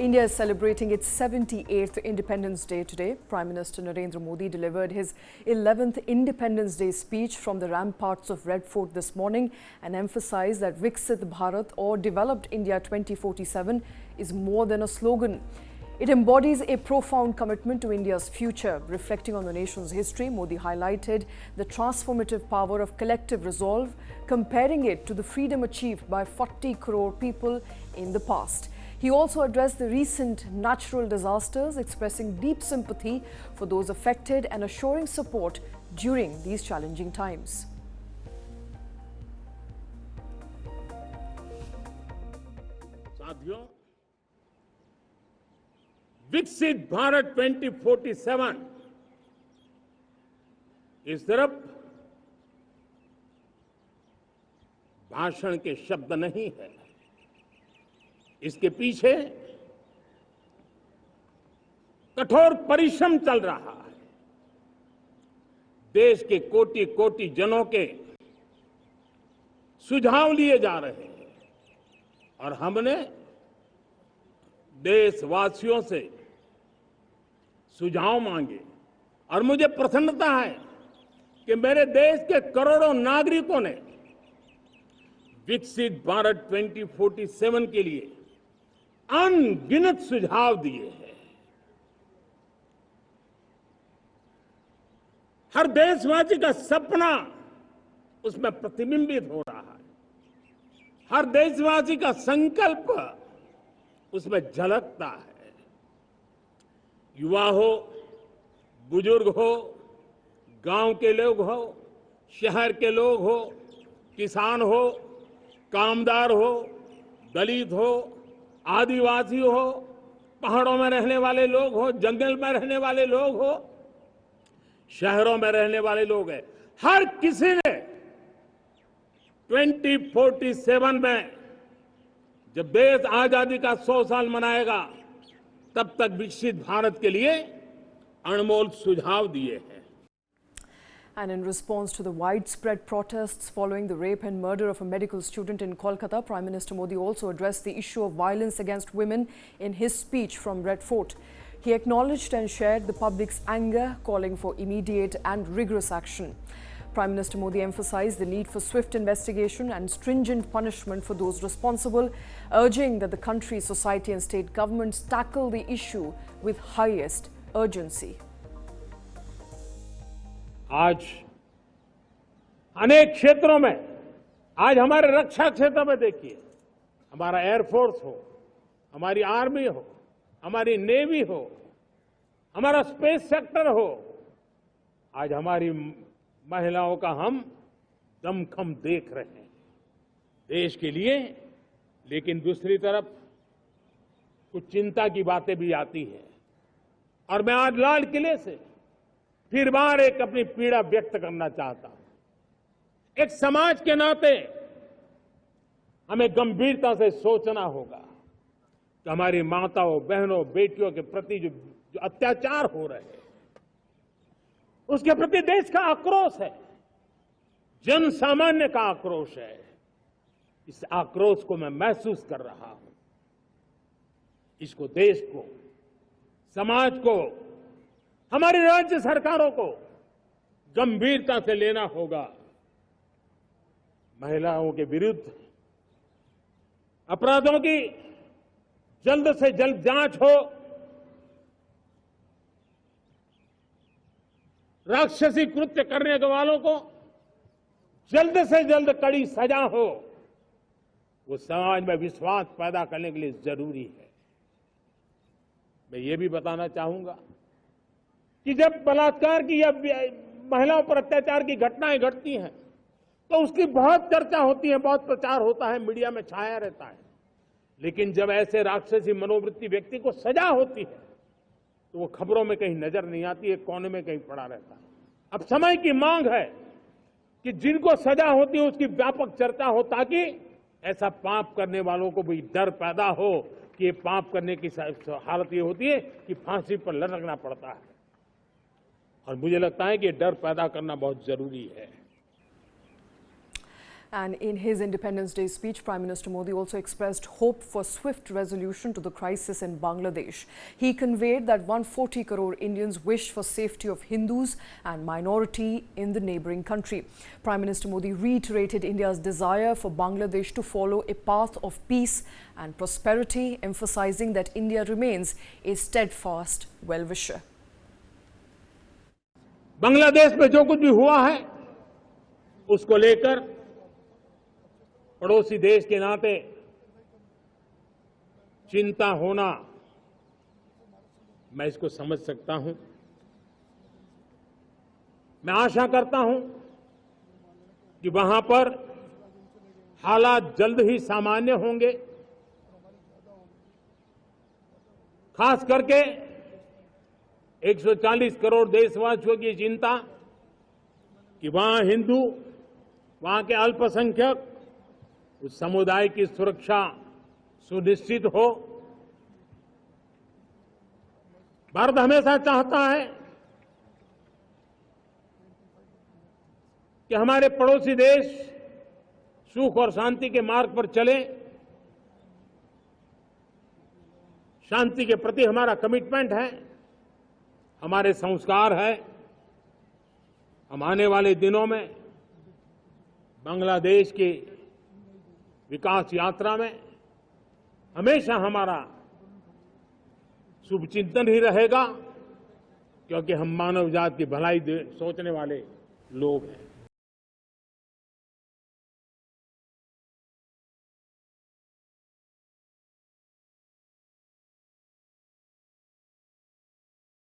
India is celebrating its 78th Independence Day today. Prime Minister Narendra Modi delivered his 11th Independence Day speech from the ramparts of Red Fort this morning and emphasized that Viksit Bharat or Developed India 2047 is more than a slogan. It embodies a profound commitment to India's future. Reflecting on the nation's history, Modi highlighted the transformative power of collective resolve, comparing it to the freedom achieved by 40 crore people in the past. He also addressed the recent natural disasters, expressing deep sympathy for those affected and assuring support during these challenging times. विकसित भारत 2047 ये सिर्फ भाषण के शब्द नहीं है। इसके पीछे कठोर परिश्रम चल रहा है। देश के कोटि कोटि जनों के सुझाव लिए जा रहे हैं और हमने देशवासियों से सुझाव मांगे और मुझे प्रसन्नता है कि मेरे देश के करोड़ों नागरिकों ने विकसित भारत 2047 के लिए अनगिनत सुझाव दिए हैं। हर देशवासी का सपना उसमें प्रतिबिंबित हो रहा है। हर देशवासी का संकल्प उसमें झलकता है। युवा हो, बुजुर्ग हो, गांव के लोग हो, शहर के लोग हो, किसान हो, कामदार हो, दलित हो, आदिवासी हो, पहाड़ों में रहने वाले लोग हो, जंगल में रहने वाले लोग हो, शहरों में रहने वाले लोग हैं। हर किसी ने 2047 में जब देश आजादी का 100 साल मनाएगा तब तक विकसित भारत के लिए अनमोल सुझाव दिए हैं। And in response to the widespread protests following the rape and murder of a medical student in Kolkata, Prime Minister Modi also addressed the issue of violence against women in his speech from Red Fort. He acknowledged and shared the public's anger, calling for immediate and rigorous action. Prime Minister Modi emphasized the need for swift investigation and stringent punishment for those responsible, urging that the country, society and state governments tackle the issue with highest urgency. आज अनेक क्षेत्रों में, आज हमारे रक्षा क्षेत्र में देखिए, हमारा एयरफोर्स हो, हमारी आर्मी हो, हमारी नेवी हो, हमारा स्पेस सेक्टर हो, आज हमारी महिलाओं का हम दमखम देख रहे हैं देश के लिए। लेकिन दूसरी तरफ कुछ चिंता की बातें भी आती है और मैं आज लाल किले से फिर बार एक अपनी पीड़ा व्यक्त करना चाहता हूं। एक समाज के नाते हमें गंभीरता से सोचना होगा कि हमारी माताओं, बहनों, बेटियों के प्रति जो अत्याचार हो रहे हैं उसके प्रति देश का आक्रोश है, जन सामान्य का आक्रोश है। इस आक्रोश को मैं महसूस कर रहा हूं। इसको देश को, समाज को, हमारी राज्य सरकारों को गंभीरता से लेना होगा। महिलाओं के विरुद्ध अपराधों की जल्द से जल्द जांच हो, राक्षसी कृत्य करने वालों को जल्द से जल्द कड़ी सजा हो, वो समाज में विश्वास पैदा करने के लिए जरूरी है। मैं ये भी बताना चाहूंगा कि जब बलात्कार की या महिलाओं पर अत्याचार की घटनाएं घटती हैं तो उसकी बहुत चर्चा होती है, बहुत प्रचार होता है, मीडिया में छाया रहता है। लेकिन जब ऐसे राक्षसी मनोवृत्ति व्यक्ति को सजा होती है तो वो खबरों में कहीं नजर नहीं आती है, कोने में कहीं पड़ा रहता है। अब समय की मांग है कि जिनको सजा होती है उसकी व्यापक चर्चा हो, ताकि ऐसा पाप करने वालों को भी डर पैदा हो कि ये पाप करने की हालत ये होती है कि फांसी पर लटकना पड़ता है। और मुझे लगता है कि डर पैदा करना बहुत जरूरी है। And in his Independence Day speech, Prime Minister Modi also expressed hope for swift resolution to the crisis in Bangladesh. He conveyed that 140 crore Indians wish for safety of Hindus and minority in the neighbouring country. Prime Minister Modi reiterated India's desire for Bangladesh to follow a path of peace and prosperity, emphasizing that India remains a steadfast well-wisher. Bangladesh में जो कुछ भी हुआ है उसको लेकर पड़ोसी देश के नाते चिंता होना मैं इसको समझ सकता हूं। मैं आशा करता हूं कि वहां पर हालात जल्द ही सामान्य होंगे। खास करके 140 करोड़ देशवासियों की चिंता कि वहां हिंदू, वहां के अल्पसंख्यक, उस समुदाय की सुरक्षा सुनिश्चित हो। भारत हमेशा चाहता है कि हमारे पड़ोसी देश सुख और शांति के मार्ग पर चले। शांति के प्रति हमारा कमिटमेंट है, हमारे संस्कार है। हम आने वाले दिनों में बांग्लादेश की विकास यात्रा में हमेशा हमारा शुभचिंतन ही रहेगा, क्योंकि हम मानव जाति की भलाई सोचने वाले लोग हैं।